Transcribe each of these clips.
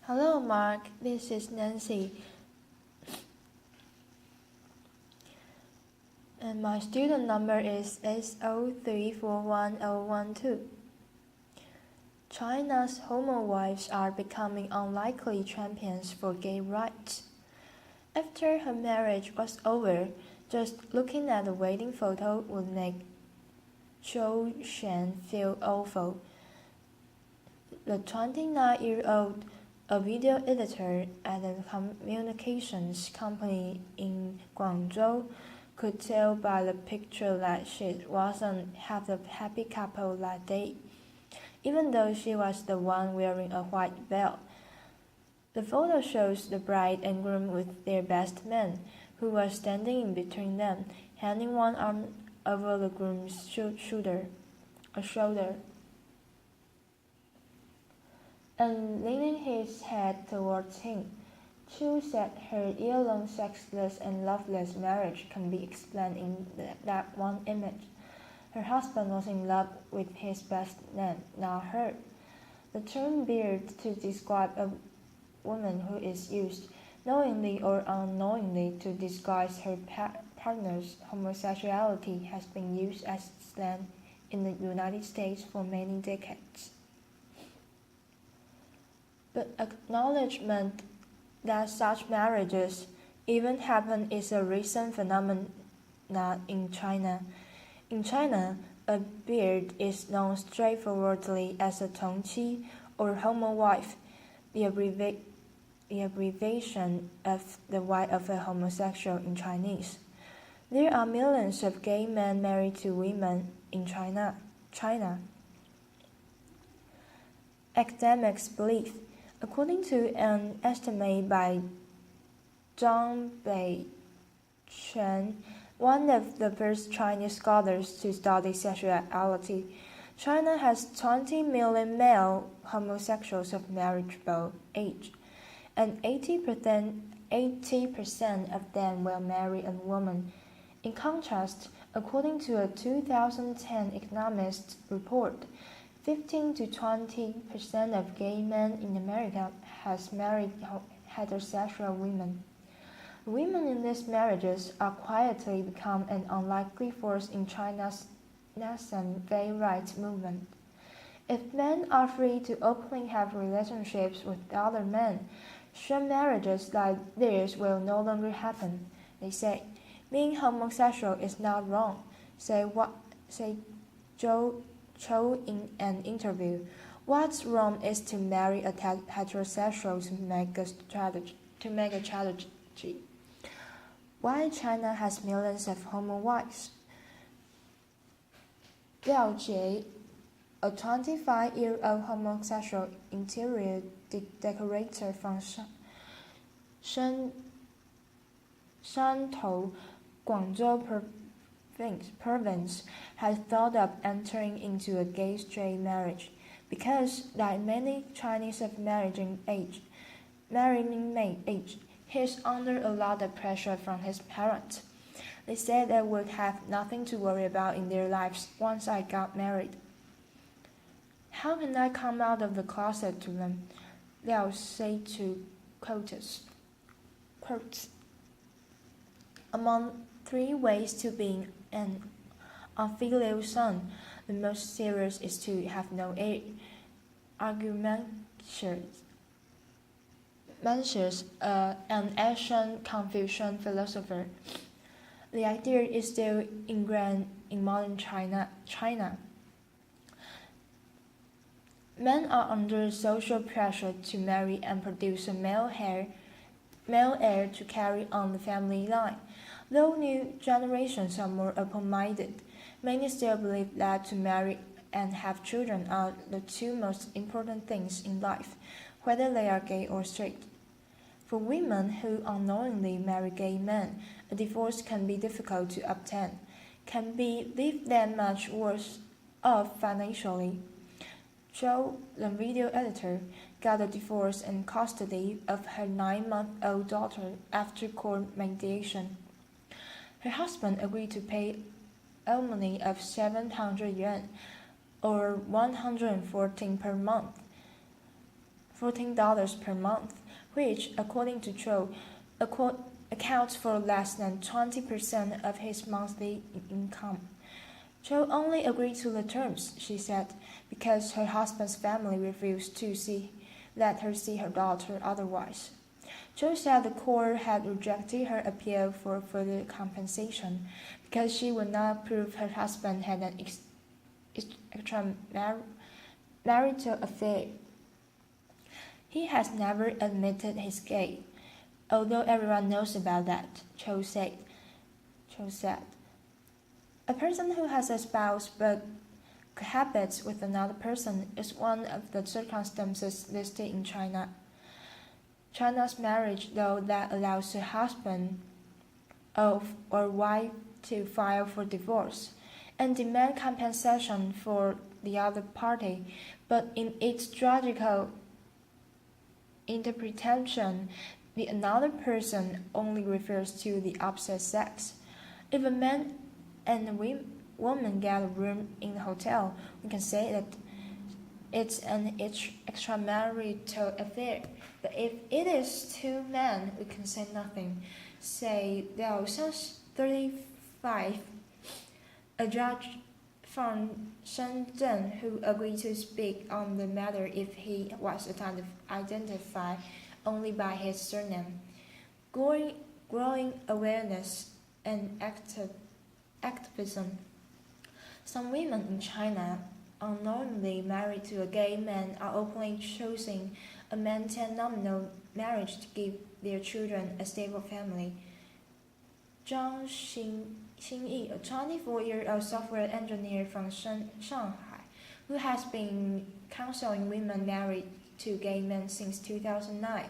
Hello, Mark. This is Nancy, and my student number is S03411012. China's homowives are becoming unlikely champions for gay rights. After her marriage was over, just looking at the wedding photo would make Zhou Shen feel awful. The 29-year-old, a video editor at a communications company in Guangzhou, could tell by the picture that she wasn't half the happy couple that day, even though she was the one wearing a white veil. The photo shows the bride and groom with their best man, who was standing in between them, handing one arm over the groom's shoulder, and leaning his head towards him. Chu said her year-long sexless and loveless marriage can be explained in that one image. Her husband was in love with his best man, not her. The term beard to describe a woman who is used, knowingly or unknowingly, to disguise her partner's homosexuality has been used as slang in the United States for many decades. But acknowledgement that such marriages even happen is a recent phenomenon in China. In China, a beard is known straightforwardly as a tongqi or homowife, the abbreviation of the wife of a homosexual in Chinese. There are millions of gay men married to women in China. Academics believe, according to an estimate by Zhang Beiquan, one of the first Chinese scholars to study sexuality, China has 20 million male homosexuals of marriageable age, and 80% of them will marry a woman. In contrast, according to a 2010 Economist report, 15 to 20% of gay men in America has married heterosexual women. Women in these marriages are quietly become an unlikely force in China's nascent gay rights movement. If men are free to openly have relationships with other men, some marriages like theirs will no longer happen. They say, being homosexual is not wrong. Say Zhou in an interview, what's wrong is to marry a heterosexual to make a strategy. Why China has millions of homowives? Liao Jie, a 25-year-old homosexual interior decorator from Shantou, Guangzhou province, has thought of entering into a gay-straight marriage because, like many Chinese of marrying age, he is under a lot of pressure from his parents. They said they would have nothing to worry about in their lives once I got married. How can I come out of the closet to them? Liao said to quotes. Among 3 ways to being an unfilial son, the most serious is to have no heir. Mencius, an ancient Confucian philosopher. The idea is still ingrained in modern China. Men are under social pressure to marry and produce a male heir to carry on the family line. Though new generations are more open-minded, many still believe that to marry and have children are the 2 most important things in life, whether they are gay or straight. For women who unknowingly marry gay men, a divorce can be difficult to obtain, can leave them much worse off financially. Zhou, the video editor, got a divorce and custody of her 9-month-old daughter after court mediation. Her husband agreed to pay alimony of 700 yuan, or 114 per month, $14 per month, which, according to Cho, accounts for less than 20% of his monthly income. Cho only agreed to the terms, she said, because her husband's family refused to let her see her daughter otherwise. Cho said the court had rejected her appeal for further compensation because she would not prove her husband had an extramarital affair. He has never admitted he's gay, although everyone knows about that, Cho said. A person who has a spouse but cohabits with another person is one of the circumstances listed in China's marriage law that allows a husband or wife to file for divorce and demand compensation for the other party, but in its judicial interpretation, the another person only refers to the opposite sex. If a man and a woman get a room in a hotel, we can say that it's an extramarital affair. But if it is two men, we can say nothing. Say Liao 35, a judge from Shenzhen who agreed to speak on the matter if he was identified only by his surname. Growing awareness and activism. Some women in China, unknowingly married to a gay man, are openly choosing a maintain nominal marriage to give their children a stable family. Zhang Xingyi, a 24-year-old software engineer from Shanghai, who has been counseling women married to gay men since 2009,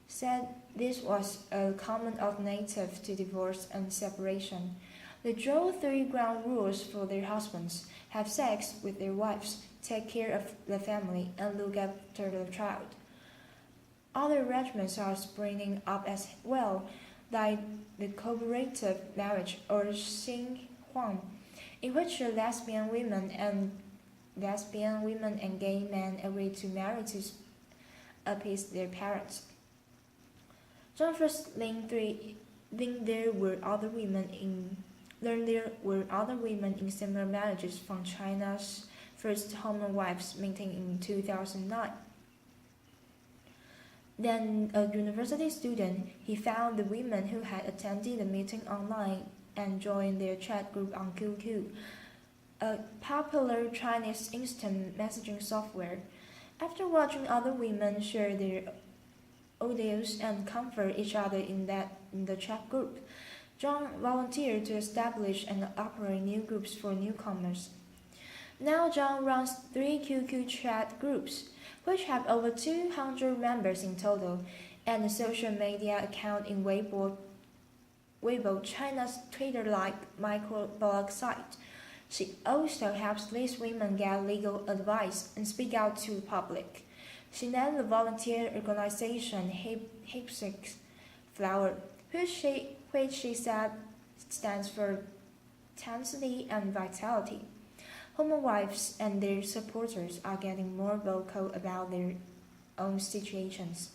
said this was a common alternative to divorce and separation. They draw 3 ground rules for their husbands: have sex with their wives, take care of the family, and look after the child. Other regimens are springing up as well, like the cooperative marriage or Xinhuang, in which lesbian women and gay men agree to marry to appease their parents. Zhang first learned there were other women in similar marriages from China's first homowives meeting in 2009. Then, a university student, he found the women who had attended the meeting online and joined their chat group on QQ, a popular Chinese instant messaging software. After watching other women share their audios and comfort each other in the chat group, Zhang volunteered to establish and operate new groups for newcomers. Now Zhang runs 3 QQ chat groups, which have over 200 members in total, and a social media account in Weibo, China's Twitter-like microblog site. She also helps these women get legal advice and speak out to the public. She named the volunteer organization Hipsix Flower, which she said stands for tenacity and vitality. Homowives and their supporters are getting more vocal about their own situations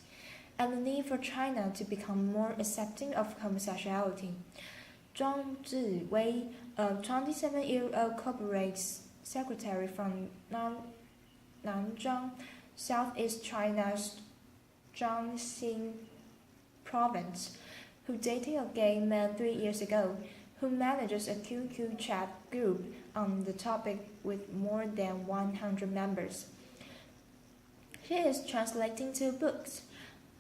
and the need for China to become more accepting of homosexuality. Zhang Ziwei, a 27-year-old corporate secretary from Nanzhang, Southeast China's Jiangxi province, who dated a gay man 3 years ago, who manages a QQ chat group on the topic with more than 100 members. She is translating 2 books,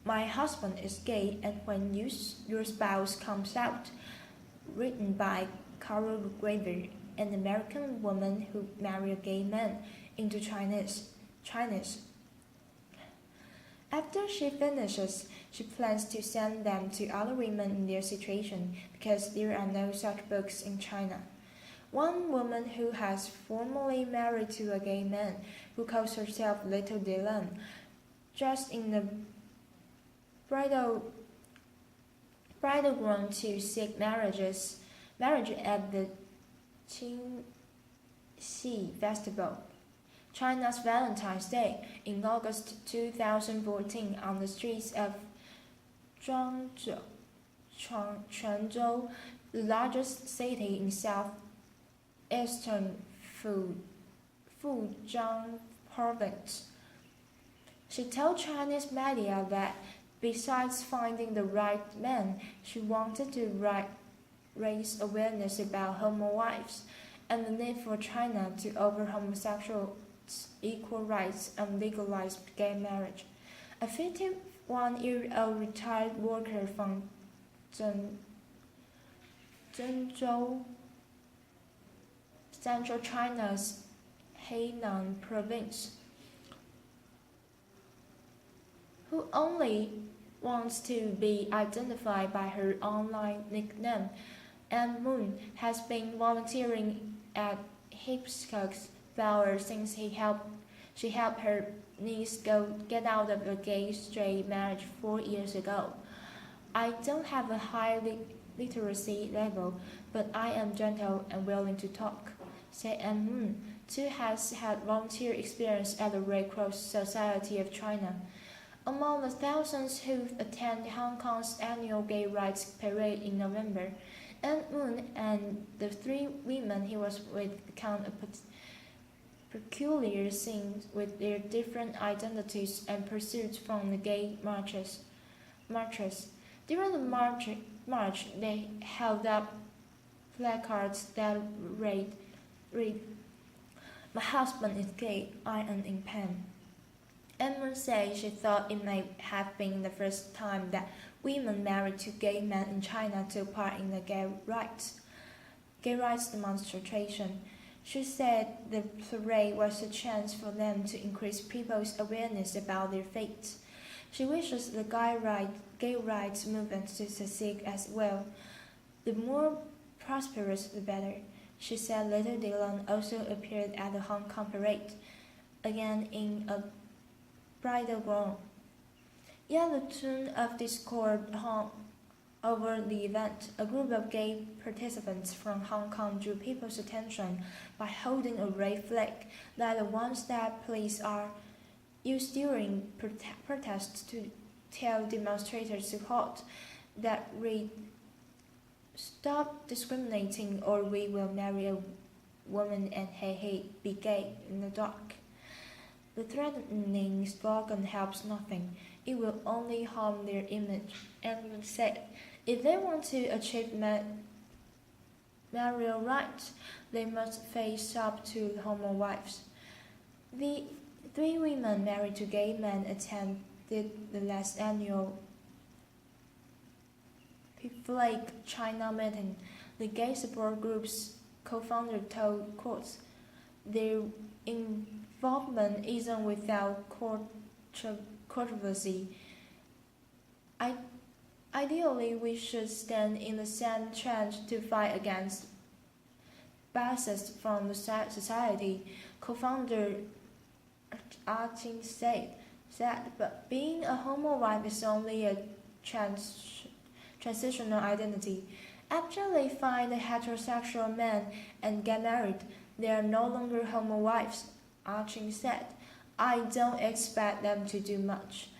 My Husband is Gay and When Your Spouse Comes Out, written by Carol Graver, an American woman who married a gay man, into Chinese. After she finishes, she plans to send them to other women in their situation because there are no such books in China. One woman who has formerly married to a gay man, who calls herself Little Dylan, dressed in the bridal groom to seek marriage at the Qingxi Festival. China's Valentine's Day in August 2014 on the streets of Zhuangzhou, Quanzhou, the largest city in southeastern Fujian province. She told Chinese media that besides finding the right man, she wanted to raise awareness about homowives and the need for China to offer homosexuals equal rights and legalize gay marriage. A 51-year-old retired worker from Zhengzhou, central China's Henan province, who only wants to be identified by her online nickname, Anne Moon, has been volunteering at Hibiscus Flower since she helped her niece get out of a gay-straight marriage 4 years ago. I don't have a high literacy level, but I am gentle and willing to talk, said Anne Moon, who has had volunteer experience at the Red Cross Society of China. Among the thousands who attend Hong Kong's annual Gay Rights Parade in November, Anne Moon and the 3 women he was with recount a peculiar scene with their different identities and pursuits from the gay marches. During the march, they held up placards that read, "My husband is gay, I am in pain." Emma said she thought it may have been the first time that women married to gay men in China took part in the gay rights demonstration. She said the parade was a chance for them to increase people's awareness about their fate. She wishes the gay rights movement to succeed as well. The more prosperous, the better. She said little Dylan also appeared at the Hong Kong parade, again in a bridal gown. Yet the tone of discord hung over the event. A group of gay participants from Hong Kong drew people's attention by holding a red flag, like the ones that police are used during protests to tell demonstrators to halt, that read, "Stop discriminating or we will marry a woman and be gay in the dark." The threatening slogan helps nothing. It will only harm their image, and said, if they want to achieve marital rights, they must face up to homowives. The 3 women married to gay men attended the last annual Flake China meeting. The gay support group's co-founder told courts their involvement isn't without controversy. Ideally, we should stand in the same trench to fight against biases from the society, co-founder Archie said, but being a homowife is only a transitional identity. After they find a heterosexual man and get married, they are no longer homowives, Archie said. I don't expect them to do much.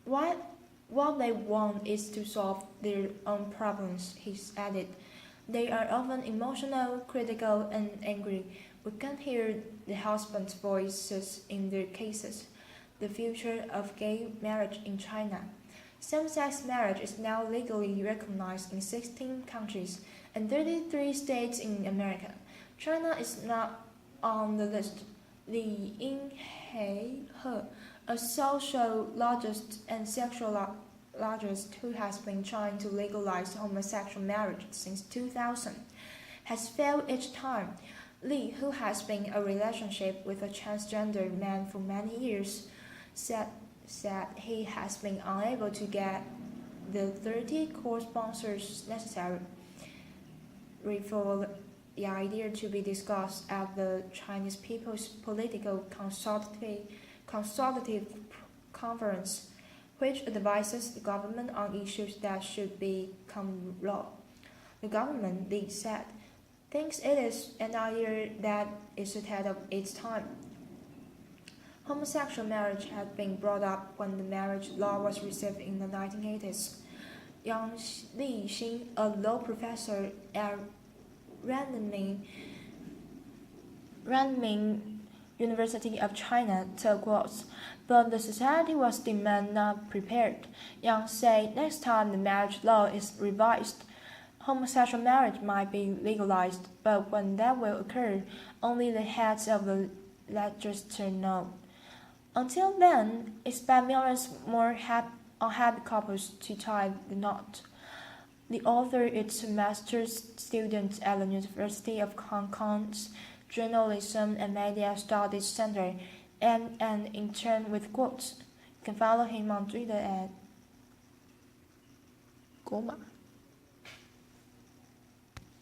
What they want is to solve their own problems, he added. They are often emotional, critical, and angry. We can hear the husband's voices in their cases. The future of gay marriage in China. Same-sex marriage is now legally recognized in 16 countries and 33 states in America. China is not on the list. Li Yinghe, a sociologist and sexuologist who has been trying to legalize homosexual marriage since 2000, has failed each time. Li, who has been in a relationship with a transgender man for many years, said he has been unable to get the 30 co-sponsors necessary for the idea to be discussed at the Chinese People's Political Consultative Conference, which advises the government on issues that should become law. The government, Li said, thinks it is an idea that is ahead of its time. Homosexual marriage had been brought up when the marriage law was received in the 1980s. Yang Lixin, a law professor at Renmin University of China, took quotes, but the society was deemed not prepared. Yang said next time the marriage law is revised, homosexual marriage might be legalized, but when that will occur, only the heads of the legislature know. Until then, expect millions more unhappy couples to tie the knot. The author is a master's student at the University of Hong Kong's Journalism and Media Studies Center and an intern with quotes. You can follow him on Twitter at Goma.